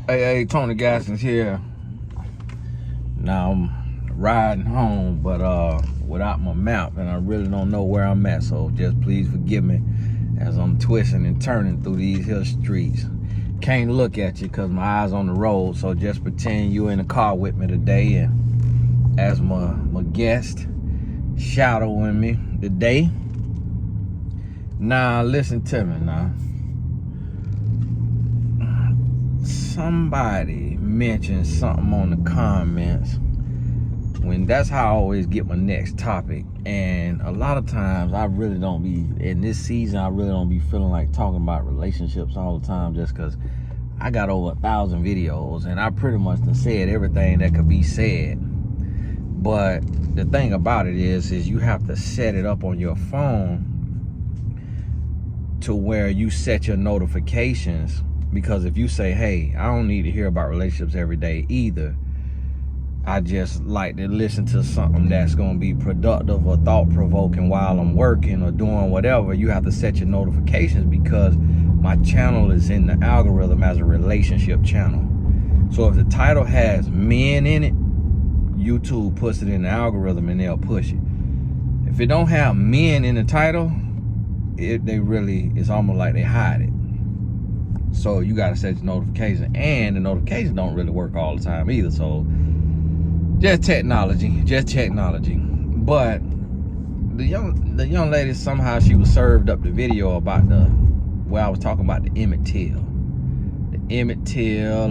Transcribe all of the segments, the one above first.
Hey, Tony Gaskins here. Now I'm riding home, but without my map, and I really don't know where I'm at. So just please forgive me as I'm twisting and turning through these hill streets. Can't look at you because my eyes on the road. So just pretend you in the car with me today, and as my guest shadowing me today. Now listen to me now. Somebody mentioned something on the comments when that's how I always get my next topic, and a lot of times I really don't be in this season. I really don't be feeling like talking about relationships all the time, just because I got over 1,000 videos and I pretty much done said everything that could be said. But the thing about it is you have to set it up on your phone to where you set your notifications. Because if you say, hey, I don't need to hear about relationships every day either, I just like to listen to something that's going to be productive or thought-provoking while I'm working or doing whatever, you have to set your notifications, because my channel is in the algorithm as a relationship channel. So if the title has men in it, YouTube puts it in the algorithm and they'll push it. If it don't have men in the title, it's almost like they hide it. So you gotta set your notification, and the notifications don't really work all the time either. So just technology. But the young lady, somehow she was served up the video about where I was talking about the Emmett Till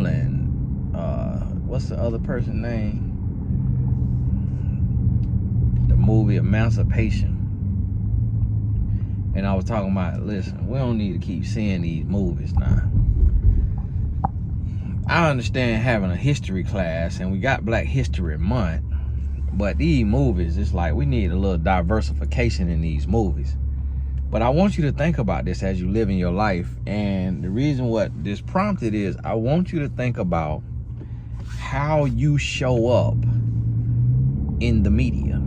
and what's the other person's name? The movie Emancipation. And I was talking about, listen, we don't need to keep seeing these movies now. I understand having a history class, and we got Black History Month, but these movies, it's like we need a little diversification in these movies. But I want you to think about this as you live in your life, and the reason what this prompted is I want you to think about how you show up in the media.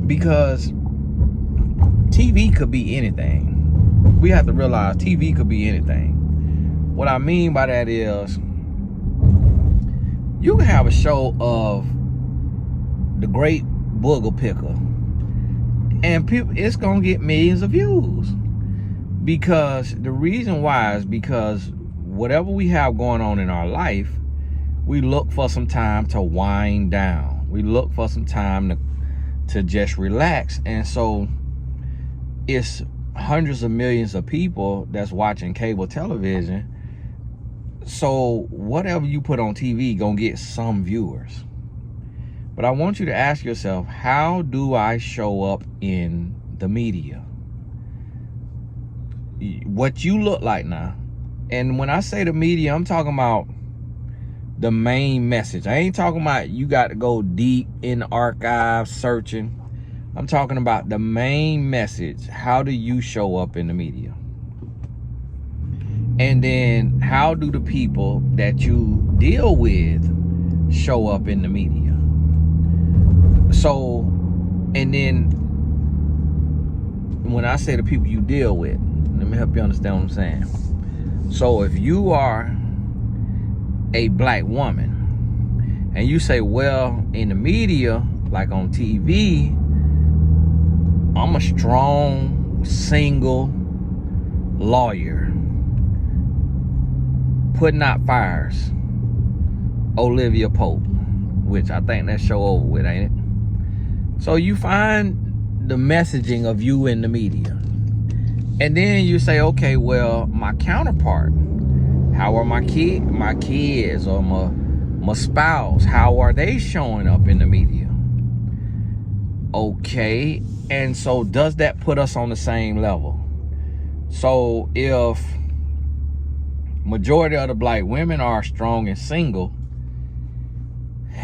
Because TV could be anything. We have to realize TV could be anything. What I mean by that is, you can have a show of the Great Booger Picker, and people, it's gonna get millions of views. Because the reason why is because whatever we have going on in our life, we look for some time to wind down. We look for some time to just relax. And so it's hundreds of millions of people that's watching cable television. So whatever you put on TV gonna get some viewers. But I want you to ask yourself, how do I show up in the media? What you look like now. And when I say the media, I'm talking about the main message. I ain't talking about you got to go deep in the archives searching. I'm talking about the main message. How do you show up in the media? And then how do the people that you deal with show up in the media? So, and then when I say the people you deal with, let me help you understand what I'm saying. So if you are a Black woman and you say, well, in the media, like on TV, I'm a strong, single lawyer putting out fires. Olivia Pope, which I think that show over with, ain't it? So you find the messaging of you in the media. And then you say, okay, well, my counterpart, how are my kids or my spouse, how are they showing up in the media? Okay, and so does that put us on the same level? So if majority of the Black women are strong and single,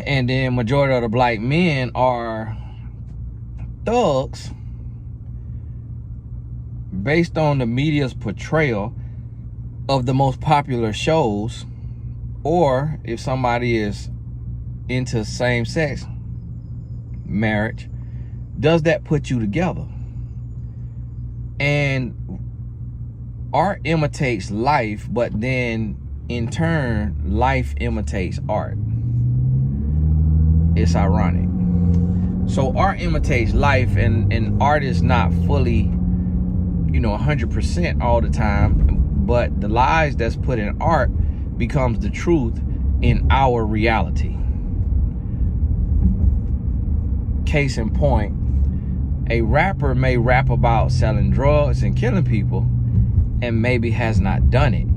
and then majority of the Black men are thugs, based on the media's portrayal of the most popular shows, or if somebody is into same-sex marriage, does that put you together? And art imitates life, but then in turn, life imitates art. It's ironic. So art imitates life, and art is not fully, 100% all the time, but the lies that's put in art becomes the truth in our reality. Case in point, a rapper may rap about selling drugs and killing people and maybe has not done it.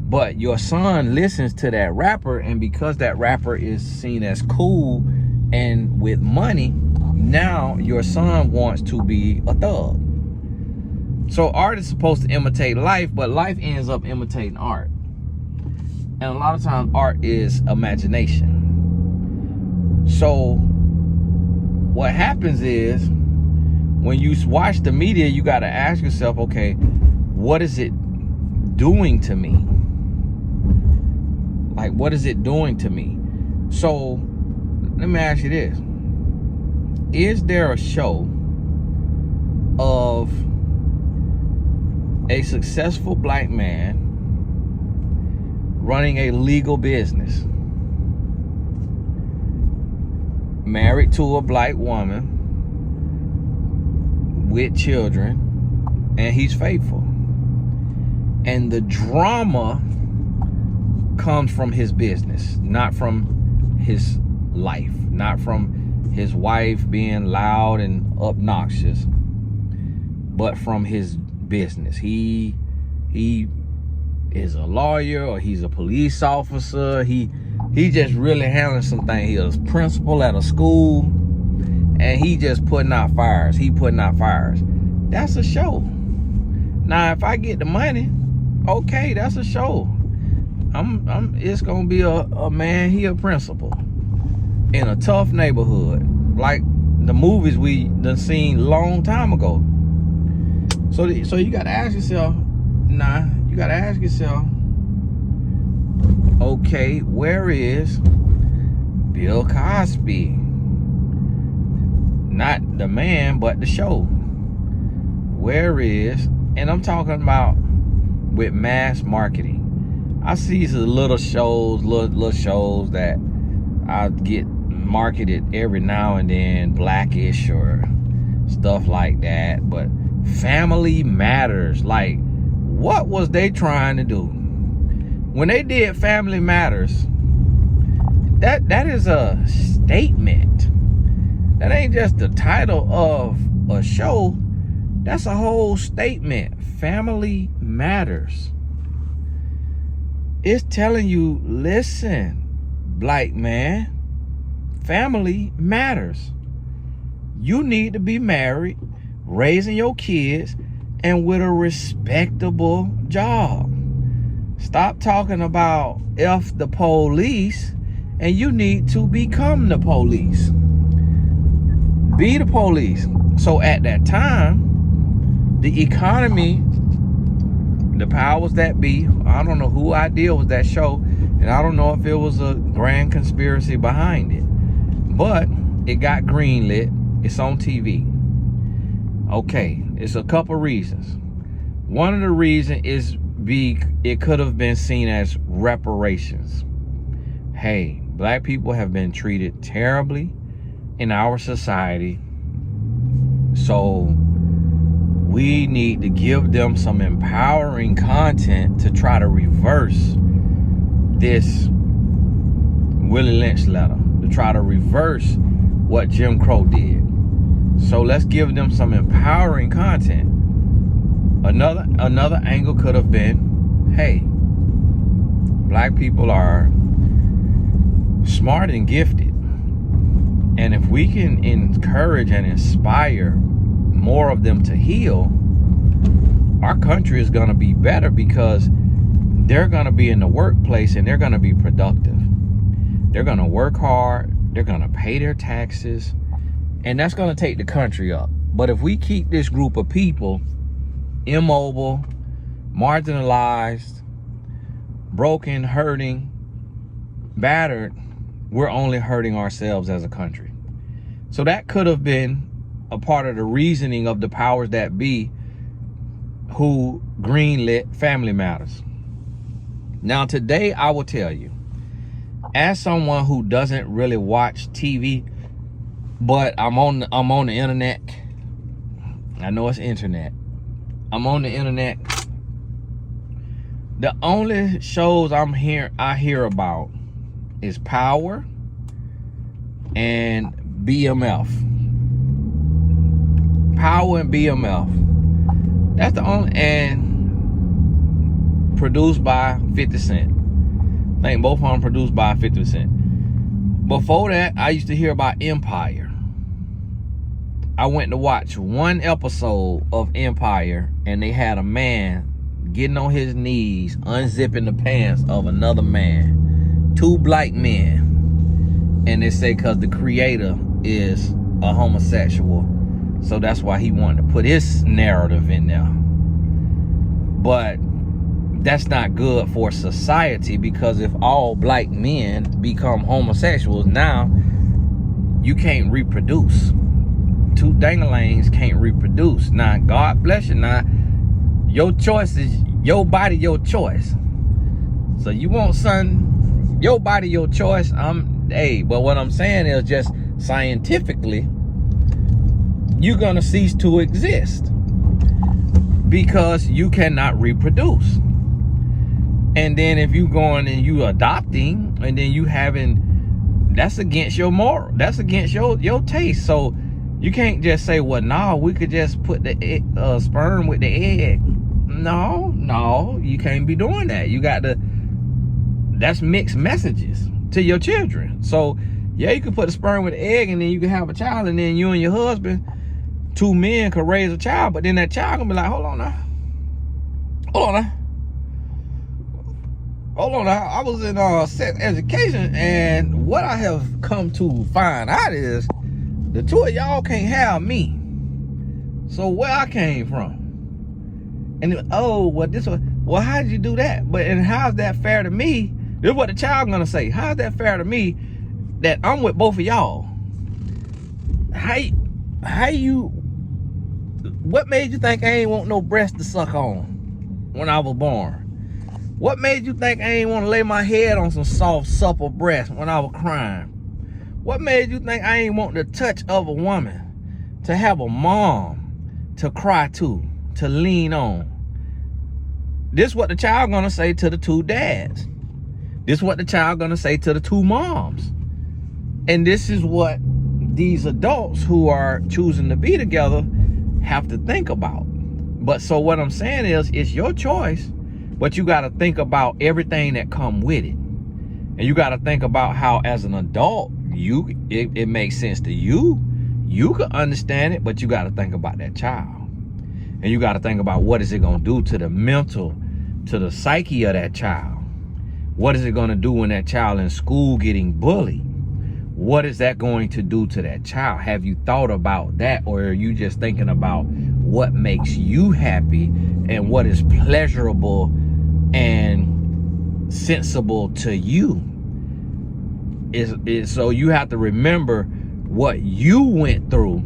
But your son listens to that rapper, and because that rapper is seen as cool and with money, now your son wants to be a thug. So art is supposed to imitate life, but life ends up imitating art. And a lot of times art is imagination. So what happens is, when you watch the media, you got to ask yourself, okay, what is it doing to me? Like, what is it doing to me? So let me ask you this. Is there a show of a successful black man running a legal business, married to a black woman with children, and he's faithful, and the drama comes from his business, not from his life, not from his wife being loud and obnoxious, but from his business? He is a lawyer, or he's a police officer. He just really handling some things. He was principal at a school, and he just putting out fires. That's a show. Now, if I get the money, okay, that's a show. It's gonna be a man, he a principal in a tough neighborhood, like the movies we done seen long time ago. So you gotta ask yourself, okay, where is Bill Cosby? Not the man, but the show. Where is, and I'm talking about with mass marketing. I see these little shows that I get marketed every now and then, Blackish or stuff like that. But Family Matters, like, what was they trying to do when they did Family Matters? That is a statement. That ain't just the title of a show. That's a whole statement. Family Matters. It's telling you, listen, black man, family matters. You need to be married, raising your kids, and with a respectable job. Stop talking about F the police, and you need to become the police. Be the police. So at that time, the economy, the powers that be, I don't know who idea was that show, and I don't know if it was a grand conspiracy behind it, but it got greenlit. It's on TV. Okay, it's a couple reasons. One of the reasons is it could have been seen as reparations. Hey, black people have been treated terribly in our society, so we need to give them some empowering content to try to reverse this Willie Lynch letter, to try to reverse what Jim Crow did. So let's give them some empowering content. Another angle could have been, hey, black people are smart and gifted, and if we can encourage and inspire more of them to heal, our country is going to be better, because they're going to be in the workplace and they're going to be productive. They're going to work hard, they're going to pay their taxes, and that's going to take the country up. But if we keep this group of people immobile, marginalized, broken, hurting, battered, we're only hurting ourselves as a country. So that could have been a part of the reasoning of the powers that be who greenlit Family Matters. Now today I will tell you, as someone who doesn't really watch TV, but I'm on the internet. I know it's internet. I'm on the internet. The only shows I hear about is Power and BMF. Power and BMF. That's the only, and produced by 50 Cent. I think both of them produced by 50 Cent. Before that, I used to hear about Empire. I went to watch one episode of Empire, and they had a man getting on his knees, unzipping the pants of another man. 2 black men. And they say because the creator is a homosexual, so that's why he wanted to put his narrative in there. But that's not good for society, because if all black men become homosexuals, now you can't reproduce. 2 dangalangs can't reproduce. Now, God bless you. Now, your choice is your body, your choice. So you want something, your body, your choice. But what I'm saying is, just scientifically, you're gonna cease to exist because you cannot reproduce. And then if you going and you adopting, and then you having, that's against your moral, that's against your taste. So you can't just say, well, no, we could just put the sperm with the egg. No, you can't be doing that. You got to, that's mixed messages to your children. So yeah, you could put the sperm with the egg, and then you can have a child, and then you and your husband, 2 men, could raise a child. But then that child gonna be like, hold on now. I was in sex education, and what I have come to find out is the 2 of y'all can't have me. So where I came from? And well, how did you do that? And how's that fair to me? This is what the child gonna say. How's that fair to me that I'm with both of y'all? What made you think I ain't want no breast to suck on when I was born? What made you think I ain't want to lay my head on some soft, supple breast when I was crying? What made you think I ain't want the touch of a woman, to have a mom to cry to lean on? This is what the child gonna say to the 2 dads. This is what the child gonna say to the 2 moms. And this is what these adults who are choosing to be together have to think about. But so what I'm saying is, it's your choice, but you got to think about everything that come with it. And you got to think about how, as an adult, it makes sense to you. You can understand it, but you got to think about that child. And you got to think about, what is it going to do to the mental, to the psyche of that child? What is it going to do when that child in school getting bullied? What is that going to do to that child? Have you thought about that? Or are you just thinking about what makes you happy and what is pleasurable and sensible to you? So you have to remember what you went through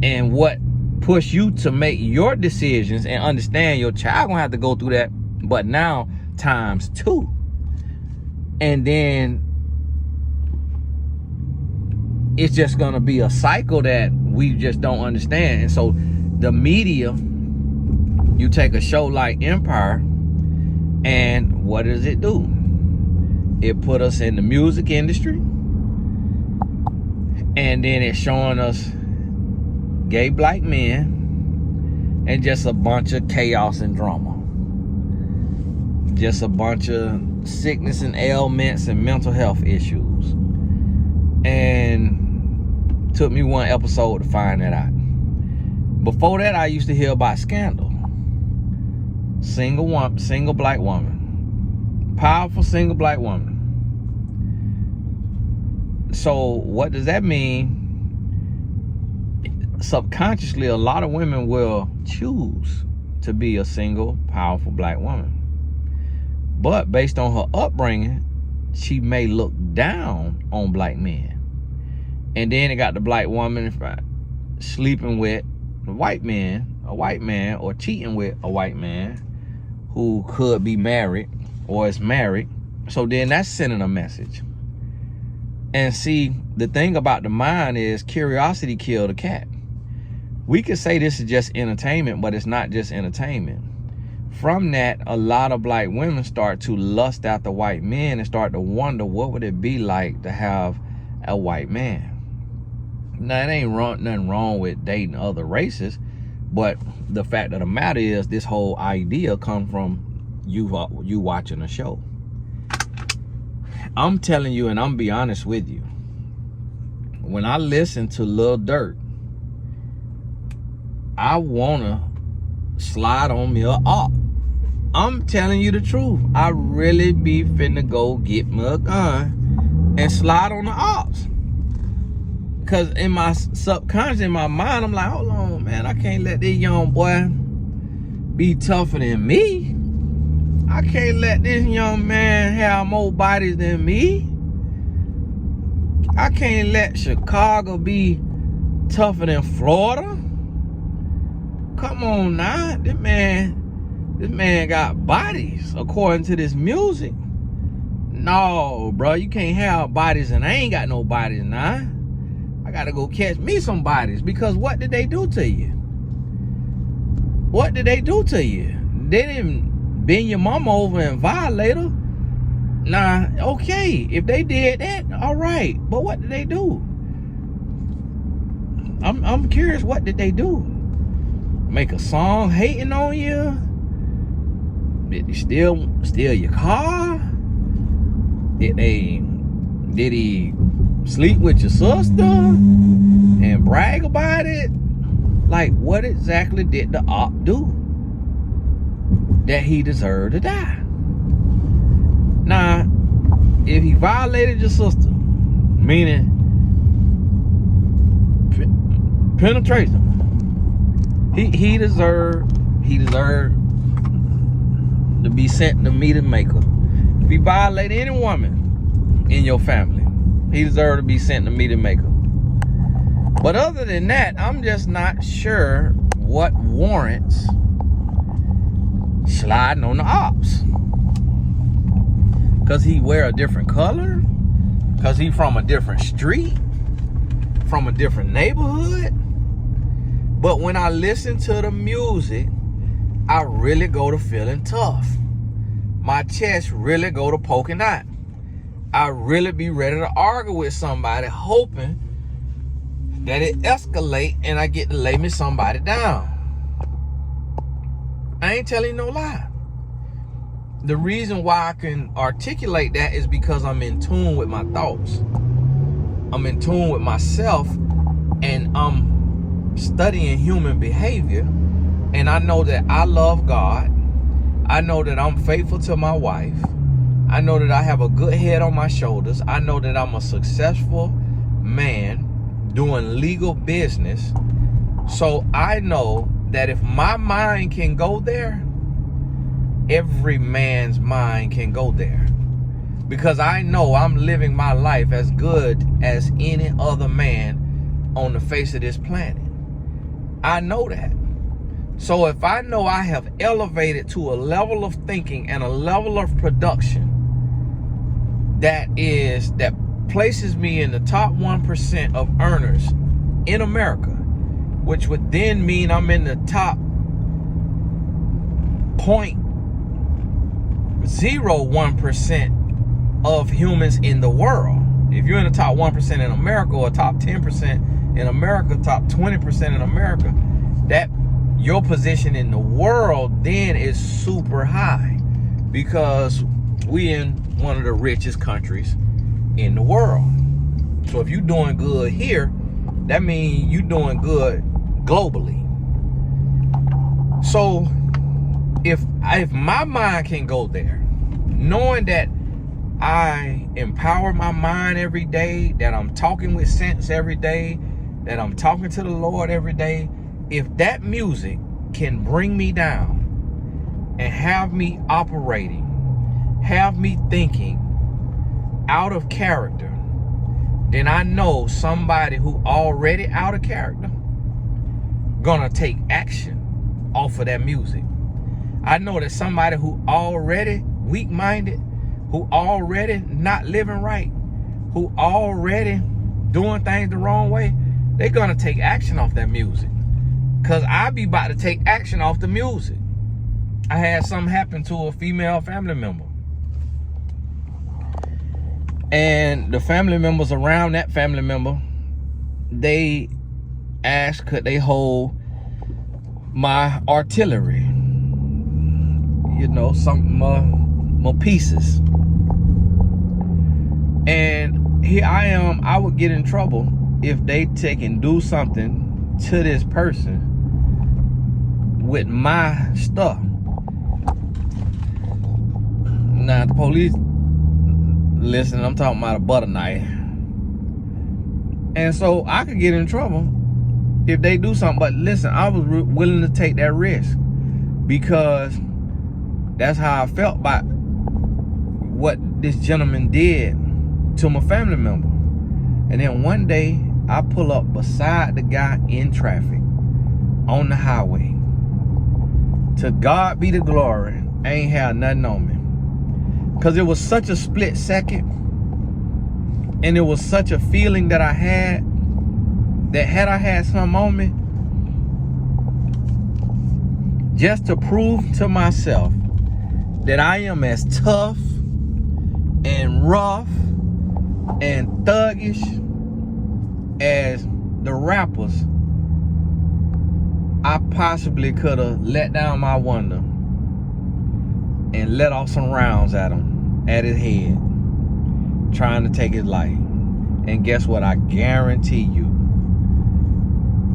and what pushed you to make your decisions, and understand your child gonna have to go through that, but now times 2. And then it's just gonna be a cycle that we just don't understand. And so the media, you take a show like Empire, and what does it do? It put us in the music industry, and then it's showing us gay black men and just a bunch of chaos and drama, just a bunch of sickness and ailments and mental health issues. And took me 1 episode to find that out. Before that, I used to hear about Scandal. Single black woman, powerful single black woman. So what does that mean? Subconsciously, a lot of women will choose to be a single, powerful black woman. But based on her upbringing, she may look down on black men. And then it got the black woman sleeping with a white man, or cheating with a white man who could be married or is married. So then that's sending a message. And see, the thing about the mind is curiosity killed the cat. We could say this is just entertainment, but it's not just entertainment. From that, a lot of black women start to lust after white men and start to wonder what would it be like to have a white man. Now, it ain't nothing wrong with dating other races, but the fact of the matter is this whole idea comes from you watching a show. I'm telling you, and I'm be honest with you, when I listen to Lil Durk, I wanna slide on me a op. I'm telling you the truth. I really be finna go get me a gun and slide on the ops. Cause in my subconscious, in my mind, I'm like, hold on, man, I can't let this young boy be tougher than me. I can't let this young man have more bodies than me. I can't let Chicago be tougher than Florida. Come on now, this man got bodies according to this music. No, bro, you can't have bodies and I ain't got no bodies now. I gotta go catch me some bodies, because what did they do to you? What did they do to you? They didn't bend your mama over and violate her. Nah, okay, if they did that, all right. But what did they do? I'm curious, what did they do? Make a song hating on you? Did he steal your car? Did he sleep with your sister and brag about it? Like, what exactly did the op do that he deserved to die? Now, if he violated your sister, meaning penetration, he deserved to be sent to meet a maker. If he violated any woman in your family, he deserved to be sent to meet a maker. But other than that, I'm just not sure what warrants sliding on the ops. Cause he wear a different color? Cause he from a different street? From a different neighborhood? But when I listen to the music, I really go to feeling tough. My chest really go to poking out. I really be ready to argue with somebody, hoping that it escalate and I get to lay me somebody down. I ain't telling you no lie. The reason why I can articulate that is because I'm in tune with my thoughts. I'm in tune with myself, and I'm studying human behavior. And I know that I love God. I know that I'm faithful to my wife. I know that I have a good head on my shoulders. I know that I'm a successful man doing legal business. So I know that if my mind can go there, every man's mind can go there. Because I know I'm living my life as good as any other man on the face of this planet. I know that. So if I know I have elevated to a level of thinking and a level of production that places me in the top 1% of earners in America, which would then mean I'm in the top 0.01% of humans in the world. If you're in the top 1% in America, or top 10% in America, top 20% in America, that your position in the world then is super high, because we in one of the richest countries in the world. So if you're doing good here, that means you're doing good globally. So if my mind can go there, knowing that I empower my mind every day, that I'm talking with sense every day, that I'm talking to the Lord every day, if that music can bring me down and have me operating, have me thinking out of character, then I know somebody who already out of character gonna take action off of that music. I know that somebody who already weak-minded, who already not living right, who already doing things the wrong way, they're gonna take action off that music. Cause I be about to take action off the music. I had something happen to a female family member. And the family members around that family member, they asked could they hold my artillery, you know, some my pieces. And here I am, I would get in trouble if they take and do something to this person with my stuff. Now the police, listen, I'm talking about a butter knife. And so I could get in trouble if they do something. But listen, I was willing to take that risk because that's how I felt about what this gentleman did to my family member. And then one day I pull up beside the guy in traffic on the highway. To God be the glory, I ain't had nothing on me. Because it was such a split second, and it was such a feeling that I had, that had I had something on me, just to prove to myself that I am as tough and rough and thuggish as the rappers, I possibly could have let down my window and let off some rounds at him, at his head, trying to take his life. And guess what? I guarantee you,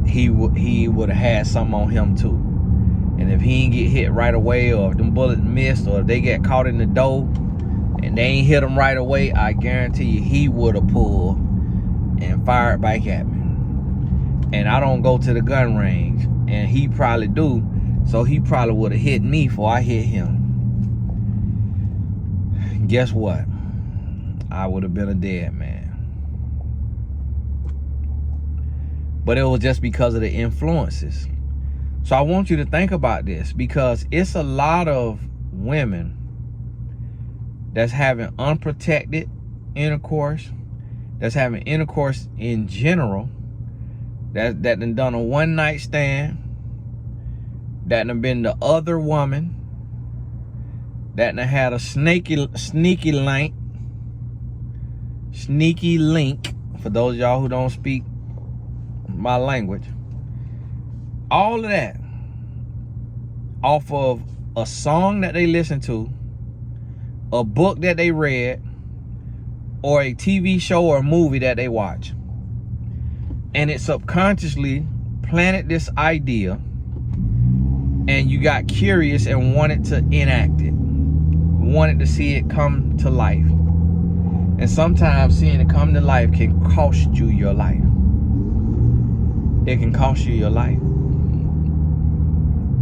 he would have had something on him too. And if he didn't get hit right away, or if them bullets missed, or if they get caught in the door and they ain't hit him right away, I guarantee you he would have pulled and fired back at me. And I don't go to the gun range, and he probably do, so he probably would have hit me before I hit him. Guess what? I would have been a dead man. But it was just because of the influences. So I want you to think about this, because it's a lot of women that's having unprotected intercourse, that's having intercourse in general, that done a one-night stand, that done been the other woman, that done had a sneaky link, for those of y'all who don't speak my language. All of that off of a song that they listen to, a book that they read, or a TV show or a movie that they watch. And it subconsciously planted this idea, and you got curious and wanted to enact it, wanted to see it come to life. And sometimes seeing it come to life can cost you your life. It can cost you your life.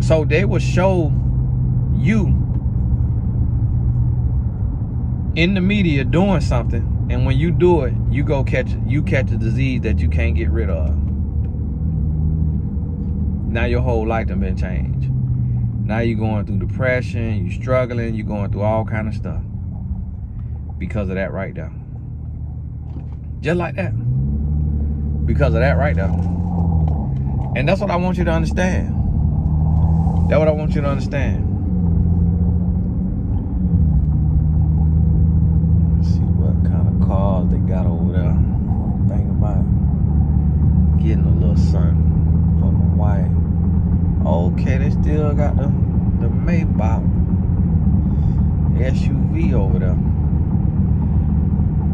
So they will show you in the media doing something, and when you do it, you catch a disease that you can't get rid of. Now your whole life done been changed. Now you're going through depression, you're struggling, you're going through all kind of stuff because of that right there. Just like that. Because of that right there. And that's what I want you to understand. That's what I want you to understand. Let's see what kind of cars they got over there. Think about it. Getting a little something for my wife. Okay, they still got the Maybach SUV over there.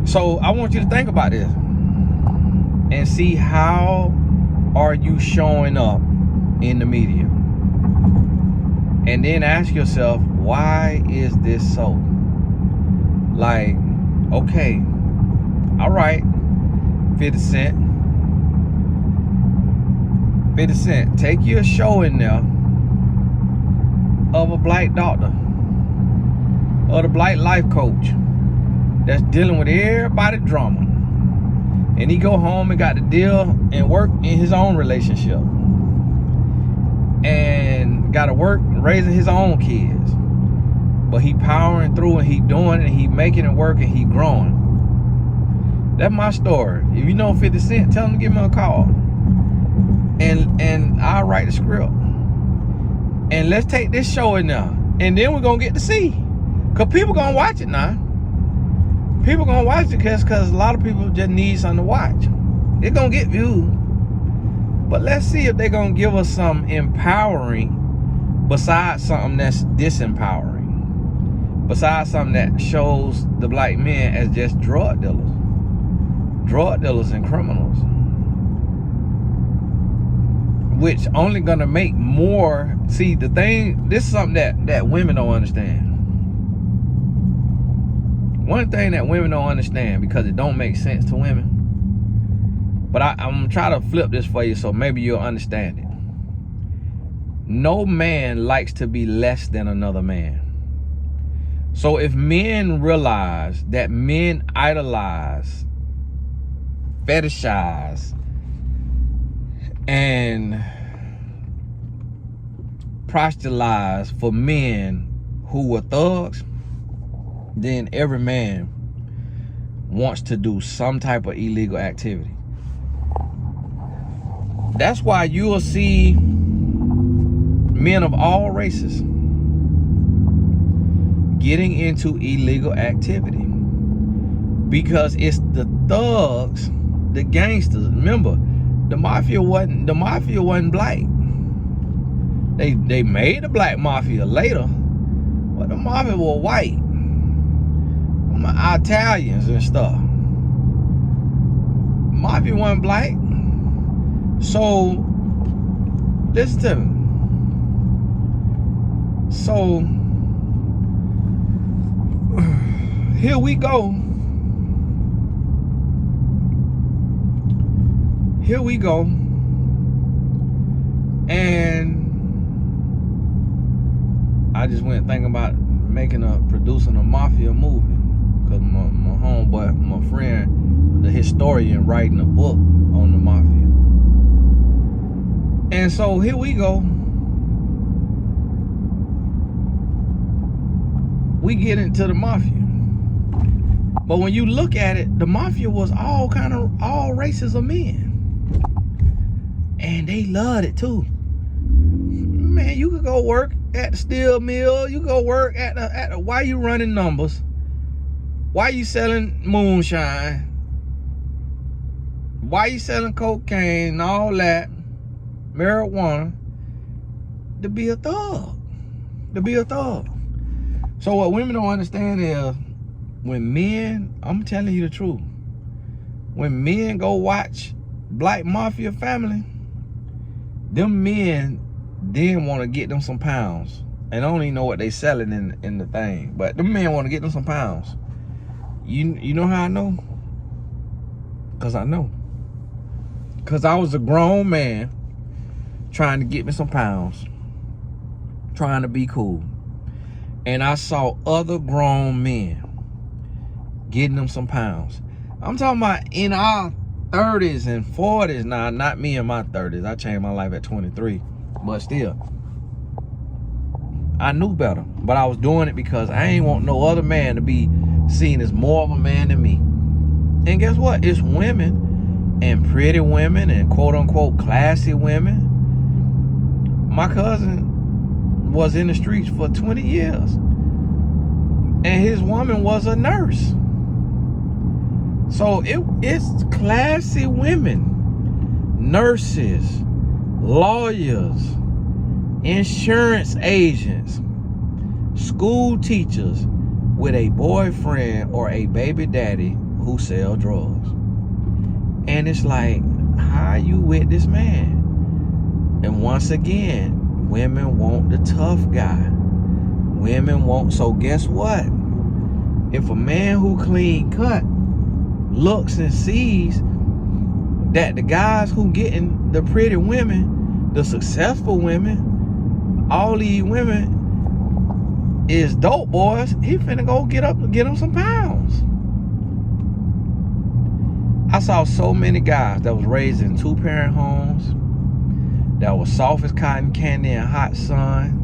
So I want you to think about this and see, how are you showing up in the media? And then ask yourself, why is this so? Like, okay, all right, 50 Cent, take your show in there of a black doctor or the black life coach that's dealing with everybody drama, and he go home and got to deal and work in his own relationship, and got to work raising his own kids, but he powering through and he doing it and he making it work and he growing. That's my story. If you know 50 Cent, tell him to give me a call. And I'll write the script. And let's take this show in there. And then we're going to get to see. Because people going to watch it now. People going to watch it because a lot of people just need something to watch. They're going to get viewed. But let's see if they're going to give us something empowering besides something that's disempowering. Besides something that shows the black men as just drug dealers. Drug dealers and criminals. Which only gonna make more. See, the thing, this is something that women don't understand. One thing that women don't understand, because it don't make sense to women, but I'm gonna try to flip this for you so maybe you'll understand it. No man likes to be less than another man. So if men realize that men idolize, fetishize, and proselytize for men who were thugs, then every man wants to do some type of illegal activity. That's why you will see men of all races getting into illegal activity, because it's the thugs, the gangsters. Remember, the mafia wasn't black. They made the black mafia later, but the mafia were white, Italians and stuff. Mafia wasn't black. So listen to me. So here we go. Here we go. And I just went thinking about producing a Mafia movie, because my homeboy, my friend, the historian, writing a book on the Mafia. And so here we go. We get into the Mafia. But when you look at it, the Mafia was all races of men. And they loved it too. Man, you could go work at the steel mill. You go work at the why you running numbers? Why you selling moonshine? Why you selling cocaine and all that? Marijuana. To be a thug. To be a thug. So what women don't understand is, when men, I'm telling you the truth, when men go watch Black Mafia Family, them men then want to get them some pounds. And I don't even know what they selling in the thing, but them men want to get them some pounds. You know how I know? Because I know. Because I was a grown man trying to get me some pounds, trying to be cool. And I saw other grown men getting them some pounds. I'm talking about in our 30s and 40s now, not me in my 30s. I changed my life at 23, but still, I knew better. But I was doing it because I ain't want no other man to be seen as more of a man than me. And guess what? It's women, and pretty women, and quote unquote classy women. My cousin was in the streets for 20 years, and his woman was a nurse. So it's classy women, nurses, lawyers, insurance agents, school teachers with a boyfriend or a baby daddy who sell drugs. And it's like, how are you with this man? And once again, women want the tough guy. Women want, so guess what? If a man who clean cut looks and sees that the guys who getting the pretty women, the successful women, all these women is dope boys, he finna go get him some pounds. I saw so many guys that was raised in 2-parent homes, that was soft as cotton candy and hot sun,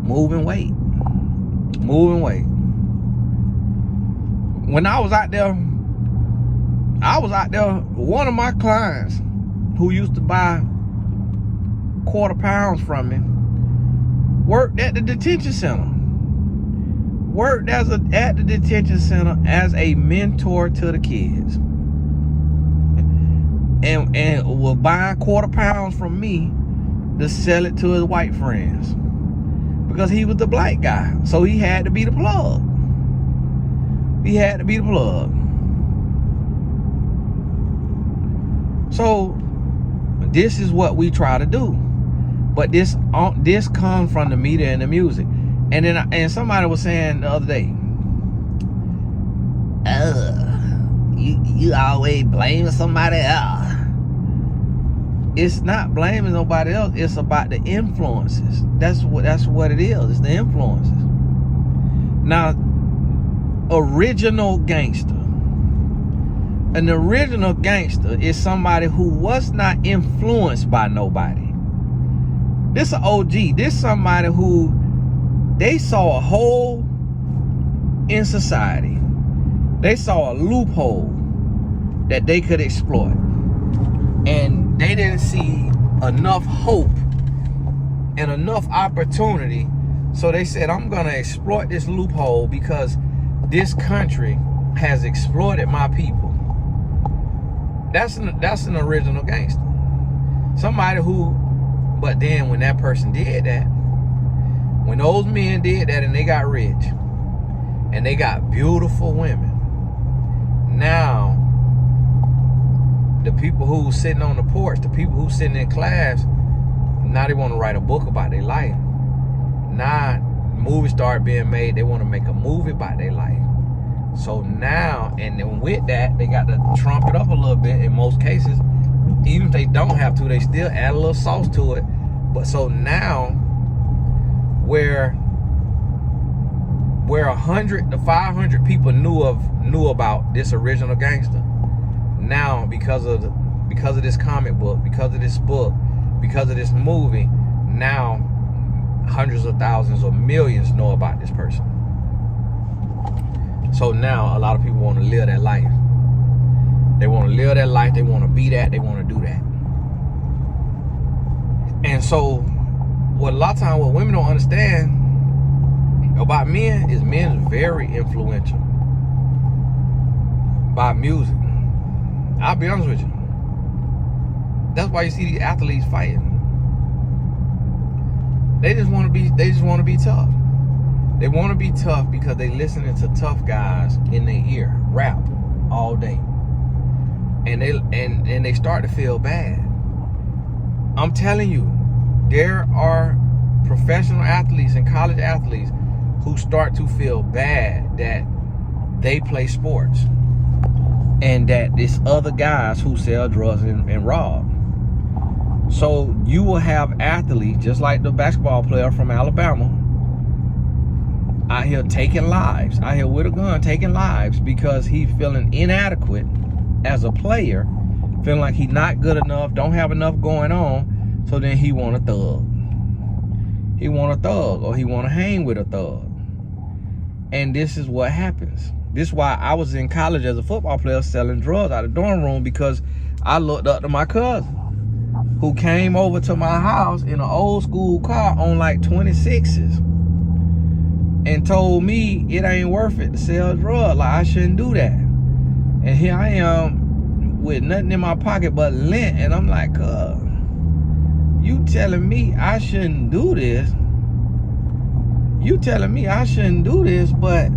moving weight. moving weight. When I was out there, one of my clients who used to buy quarter-pounds from me worked at the detention center. Worked at the detention center as a mentor to the kids. And was buying quarter-pounds from me to sell it to his white friends. Because he was the black guy. So he had to be the plug. He had to be the plug. So this is what we try to do. But this comes from the media and the music. And then somebody was saying the other day, you always blaming somebody else. It's not blaming nobody else. It's about the influences. That's what it is. It's the influences. Now, original gangster. An original gangster is somebody who was not influenced by nobody. This an OG. This somebody who they saw a hole in society. They saw a loophole that they could exploit. And they didn't see enough hope and enough opportunity. So they said, I'm going to exploit this loophole because this country has exploited my people. That's an original gangster. Somebody who, but then when that person did that, when those men did that and they got rich and they got beautiful women, now the people who sitting on the porch, the people who sitting in class, now they want to write a book about their life. Now movies start being made, they want to make a movie about their life. So now, and then with that, they got to trump it up a little bit in most cases. Even if they don't have to, they still add a little sauce to it. But so now, where 100 to 500 people knew about this original gangster, now because of this comic book, because of this book, because of this movie, now hundreds of thousands or millions know about this person. So now a lot of people want to live that life. They want to live that life. They want to be that. They want to do that. And so what a lot of times what women don't understand about men is men very influential by music. I'll be honest with you. That's why you see these athletes fighting. They just want to be tough. They want to be tough because they listening to tough guys in their ear rap all day. And they start to feel bad. I'm telling you, there are professional athletes and college athletes who start to feel bad that they play sports and that there's other guys who sell drugs and rob. So you will have athletes just like the basketball player from Alabama out here taking lives, out here with a gun taking lives because he's feeling inadequate as a player, feeling like he's not good enough, don't have enough going on, so then he want a thug. He want a thug, or he want to hang with a thug. And this is what happens. This is why I was in college as a football player selling drugs out of the dorm room, because I looked up to my cousin who came over to my house in an old school car on like 26s and told me it ain't worth it to sell drugs. Like, I shouldn't do that. And here I am with nothing in my pocket but lint, and I'm like, you telling me I shouldn't do this? You telling me I shouldn't do this, but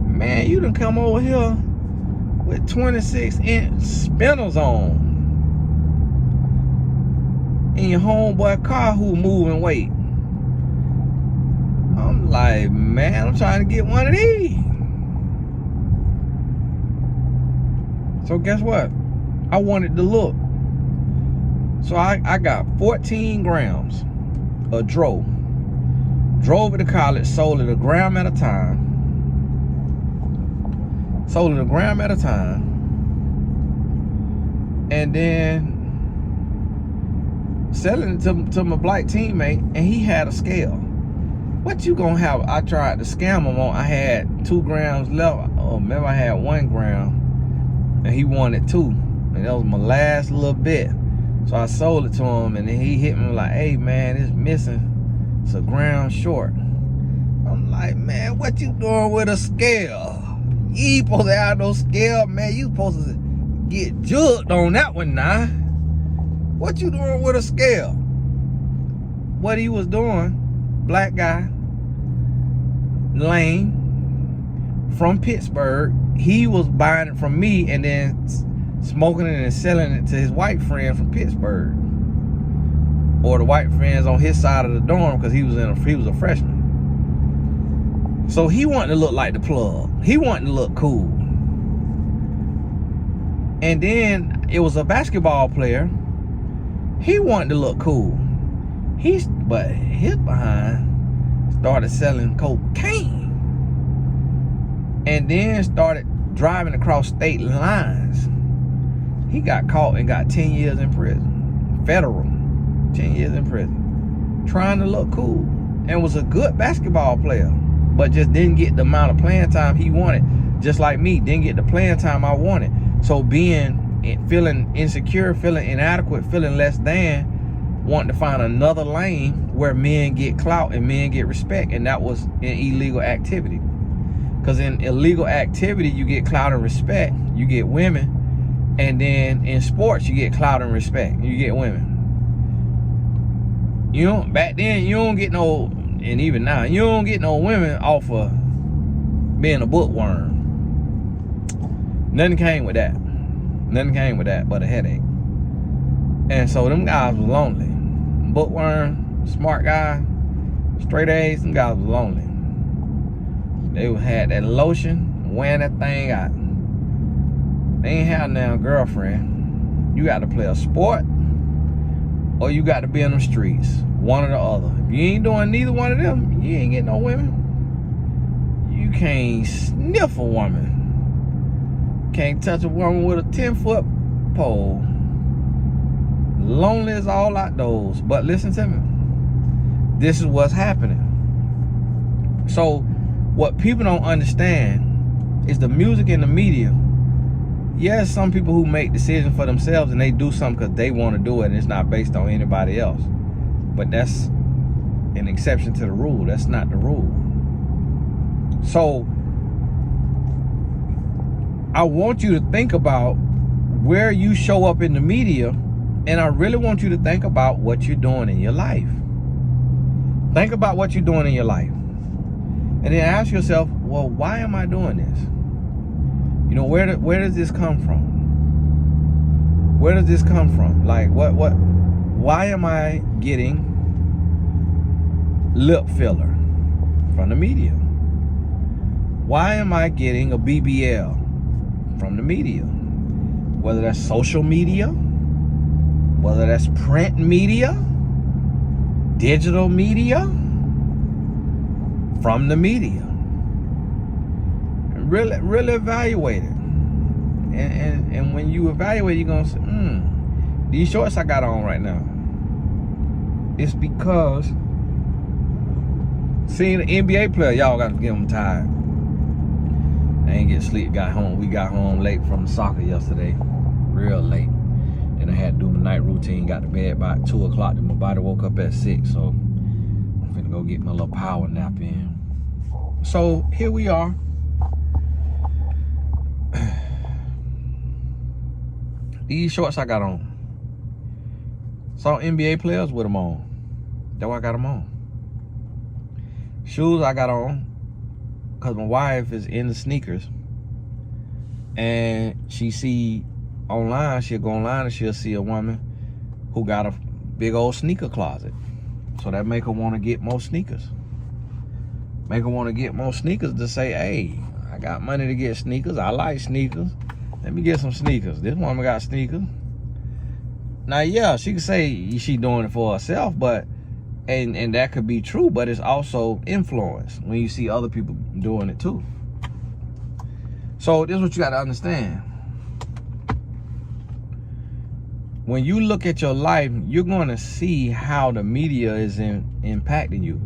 man, you done come over here with 26-inch spinners on in your homeboy car who moving weight. I'm like, man, I'm trying to get one of these. So guess what? I wanted to look. So I got 14 grams of dro. Drove it to college, sold it a gram at a time. Sold it a gram at a time. And then selling it to my black teammate, and he had a scale. What you gonna have? I tried to scam him on. I had 2 grams left. Oh, maybe I had 1 gram, and he wanted 2, and that was my last little bit. So I sold it to him, and then he hit me like, "Hey man, it's missing. It's a gram short." I'm like, "Man, what you doing with a scale? You ain't supposed to have no scale, man. You supposed to get jugged on that one now. What you doing with a scale?" What he was doing, black guy, lame, from Pittsburgh, he was buying it from me and then smoking it and selling it to his white friend from Pittsburgh, or the white friends on his side of the dorm, because he was a freshman. So he wanted to look like the plug. He wanted to look cool. And then it was a basketball player. He wanted to look cool. But his behind started selling cocaine, and then started driving across state lines. He got caught and got 10 years in prison, federal, 10 years in prison, trying to look cool, and was a good basketball player, but just didn't get the amount of playing time he wanted. Just like me, didn't get the playing time I wanted. So feeling insecure, feeling inadequate, feeling less than, wanting to find another lane where men get clout and men get respect, and that was in illegal activity. Because in illegal activity, you get clout and respect, you get women, and then in sports, you get clout and respect, you get women. Back then, you don't get no, and even now, you don't get no women off of being a bookworm. Nothing came with that. Nothing came with that but a headache. And so them guys was lonely. Bookworm, smart guy, straight A's, them guys was lonely. They had that lotion, wearing that thing out. They ain't have now a girlfriend. You got to play a sport, or you got to be in the streets. One or the other. If you ain't doing neither one of them, you ain't getting no women. You can't sniff a woman. Can't touch a woman with a 10-foot pole. Lonely as all outdoors. But listen to me. This is what's happening. So what people don't understand is the music and the media. Yes, some people who make decisions for themselves and they do something because they want to do it and it's not based on anybody else. But that's an exception to the rule. That's not the rule. So I want you to think about where you show up in the media, and I really want you to think about what you're doing in your life. Think about what you're doing in your life. And then ask yourself, well, why am I doing this? Where does this come from? Where does this come from? Like, why am I getting lip filler from the media? Why am I getting a BBL from the media? Whether that's social media, whether that's print media, digital media, from the media. Really evaluate it. And when you evaluate, you're gonna say, these shorts I got on right now, it's because seeing the NBA player, y'all got to get them tired. I ain't get sleep, we got home late from soccer yesterday, real late. Then I had to do my night routine, got to bed by 2 o'clock, then my body woke up at 6, so I'm finna go get my little power nap in. So here we are. These shorts I got on. Saw NBA players with them on. That's why I got them on. Shoes I got on because my wife is into sneakers. And she'll go online and she'll see a woman who got a big old sneaker closet. So that make her want to get more sneakers. Make her want to get more sneakers to say, hey, I got money to get sneakers. I like sneakers. Let me get some sneakers. This woman got sneakers. Now, yeah, she could say she doing it for herself, but and that could be true, but it's also influence when you see other people doing it too. So this is what you got to understand. When you look at your life, you're going to see how the media is impacting you.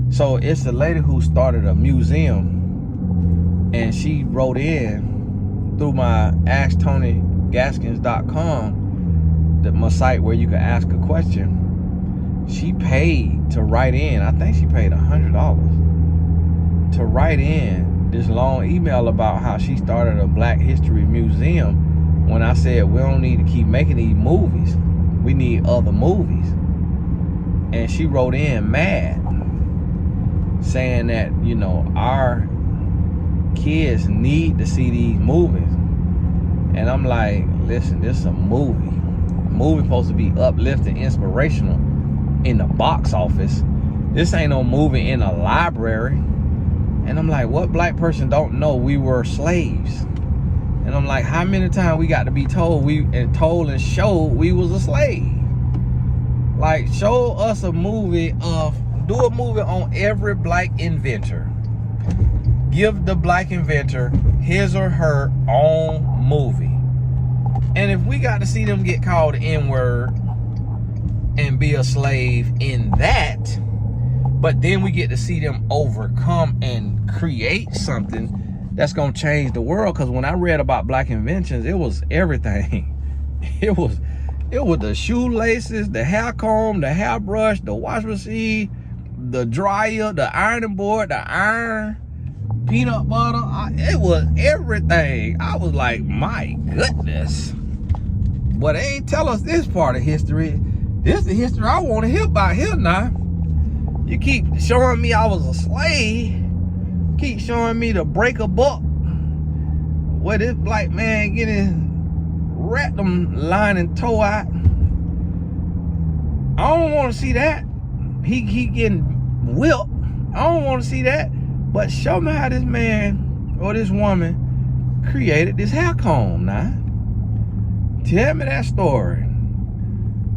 So it's a lady who started a museum, and she wrote in through my AskTonyGaskins.com, my site where you can ask a question. She paid to write in. I think she paid $100 to write in this long email about how she started a Black History Museum. When I said we don't need to keep making these movies, we need other movies. And she wrote in mad, saying that, you know, our kids need to see these movies. And I'm like, listen, this is a movie. A movie supposed to be uplifting, inspirational in the box office. This ain't no movie in a library. And I'm like, what black person don't know we were slaves? And I'm like, how many times we got to be told and showed we was a slave? Like, show us a movie do a movie on every black inventor. Give the black inventor his or her own movie. And if we got to see them get called the N-word and be a slave in that, but then we get to see them overcome and create something that's gonna change the world. Because when I read about black inventions, it was everything. It was the shoelaces, the hair comb, the hairbrush, the wash machine, the dryer, the ironing board, the iron, peanut butter. It was everything. I was like, my goodness. But they ain't tell us this part of history. This is the history I want to hear about here now. You keep showing me I was a slave. Keep showing me the break a buck, where this black man getting rectum line and toe out. I don't want to see that. He getting whipped. I don't want to see that. But show me how this man or this woman created this hair comb now. Tell me that story.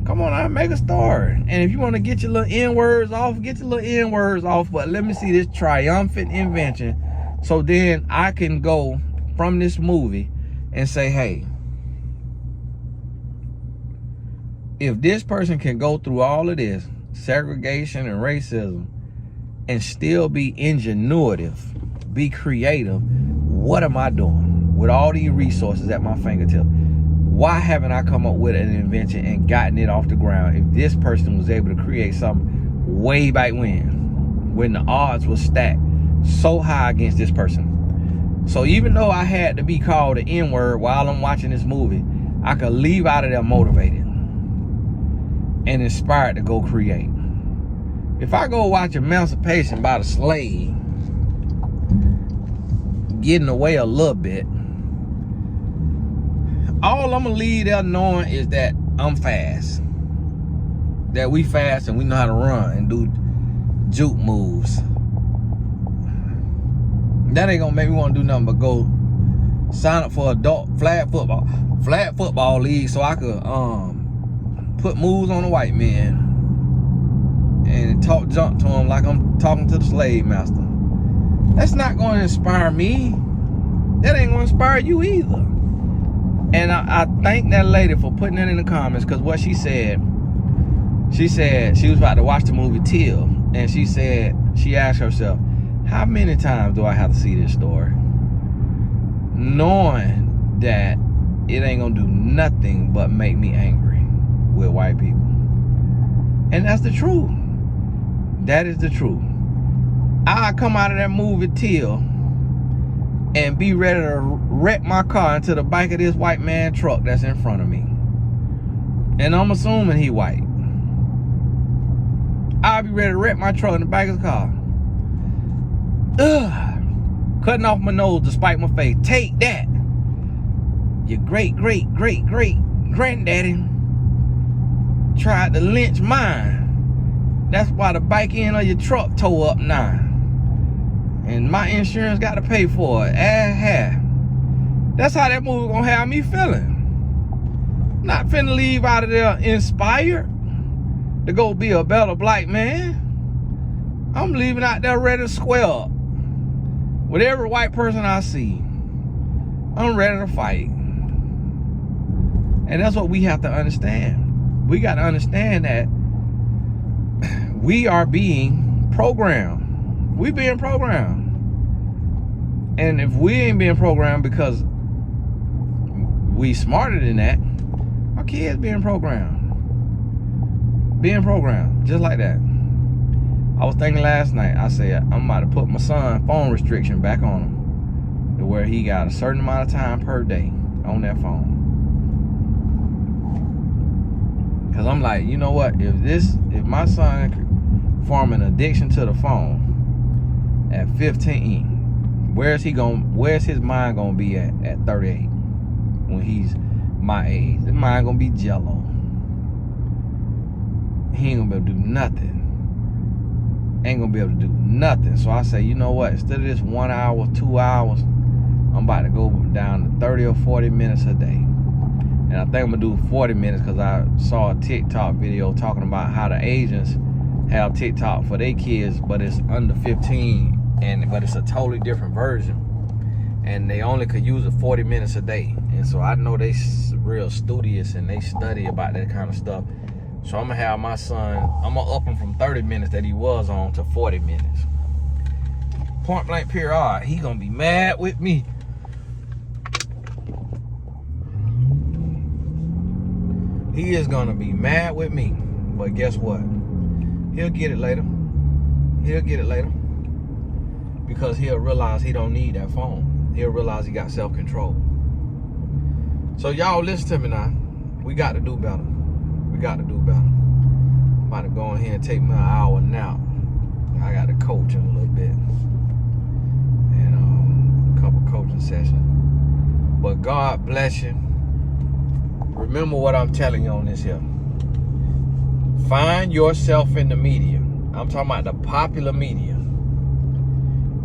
Come on, I make a story. And if you want to get your little N-words off, get your little N-words off. But let me see this triumphant invention, so then I can go from this movie and say, hey, if this person can go through all of this segregation and racism and still be ingenuitive, be creative, what am I doing with all these resources at my fingertips? Why haven't I come up with an invention and gotten it off the ground if this person was able to create something way back when the odds were stacked so high against this person? So even though I had to be called the N-word while I'm watching this movie, I could leave out of there motivated and inspired to go create. If I go watch Emancipation by the Slave, getting away a little bit, all I'm gonna leave there knowing is that I'm fast. That we fast and we know how to run and do juke moves. That ain't gonna make me wanna do nothing but go sign up for adult flag football league so I could put moves on the white man and talk junk to him like I'm talking to the slave master. That's not gonna inspire me. That ain't gonna inspire you either. And I thank that lady for putting it in the comments, because what she said she was about to watch the movie Till, and she asked herself, how many times do I have to see this story? Knowing that it ain't gonna do nothing but make me angry with white people. And that's the truth. That is the truth. I come out of that movie Till and be ready to wreck my car into the back of this white man truck that's in front of me. And I'm assuming he white. I'll be ready to wreck my truck in the back of the car. Ugh. Cutting off my nose to spite my face. Take that. Your great granddaddy tried to lynch mine. That's why the back end of your truck tore up now. And my insurance got to pay for it. That's how that movie gonna have me feeling. Not finna leave out of there inspired to go be a better black man. I'm leaving out there ready to square up with every white person I see. I'm ready to fight. And that's what we have to understand. We got to understand that we are being programmed. We being programmed. And if we ain't being programmed because we smarter than that, our kids being programmed. Being programmed, just like that. I was thinking last night, I said, I'm about to put my son phone restriction back on him to where he got a certain amount of time per day on that phone. Cause I'm like, you know what? If my son form an addiction to the phone at 15, where's his mind gonna be at 38 when he's my age? His mind gonna be jello. He ain't gonna be able to do nothing. Ain't gonna be able to do nothing. So I say, you know what? Instead of this 1 hour, 2 hours, I'm about to go down to 30 or 40 minutes a day. And I think I'm gonna do 40 minutes because I saw a TikTok video talking about how the Asians have TikTok for their kids, but it's under 15, but it's a totally different version. And they only could use it 40 minutes a day. And so I know they real studious and they study about that kind of stuff. So I'm gonna have my son, I'm gonna up him from 30 minutes that he was on to 40 minutes. Point blank period, he gonna be mad with me. He is gonna be mad with me. But guess what? He'll get it later. He'll get it later. Because he'll realize he don't need that phone. He'll realize he got self-control. So y'all listen to me now. We got to do better. We got to do better. I'm about to go in here and take my hour nap. I got to coach in a little bit. And a couple coaching sessions. But God bless you. Remember what I'm telling you on this here. Find yourself in the media. I'm talking about the popular media.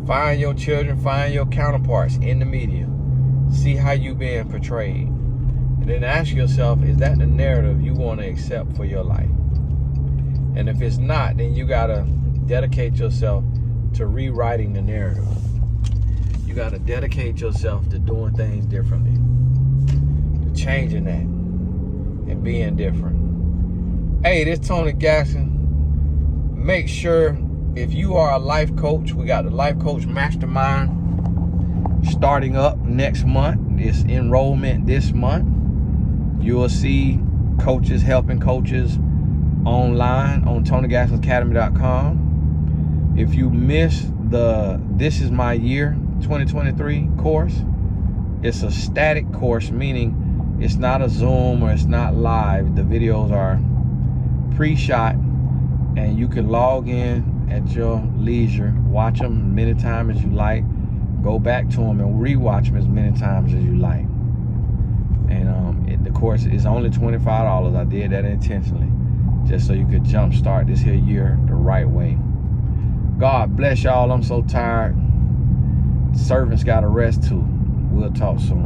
Find your children, find your counterparts in the media. See how you being portrayed. And then ask yourself, is that the narrative you want to accept for your life? And if it's not, then you got to dedicate yourself to rewriting the narrative. You got to dedicate yourself to doing things differently. To changing that. And being different. Hey, this Tony Gangster. Make sure if you are a life coach, we got the Life Coach Mastermind starting up next month. It's enrollment this month. You will see coaches helping coaches online on TonyGangsterAcademy.com. If you missed the This Is My Year 2023 course, it's a static course, meaning it's not a Zoom or it's not live. The videos are pre-shot and you can log in at your leisure, watch them many times as you like, go back to them and rewatch them as many times as you like. And the course is only $25. I did that intentionally just so you could jumpstart this here year the right way. God bless y'all. I'm so tired. Servants got to rest too. We'll talk soon.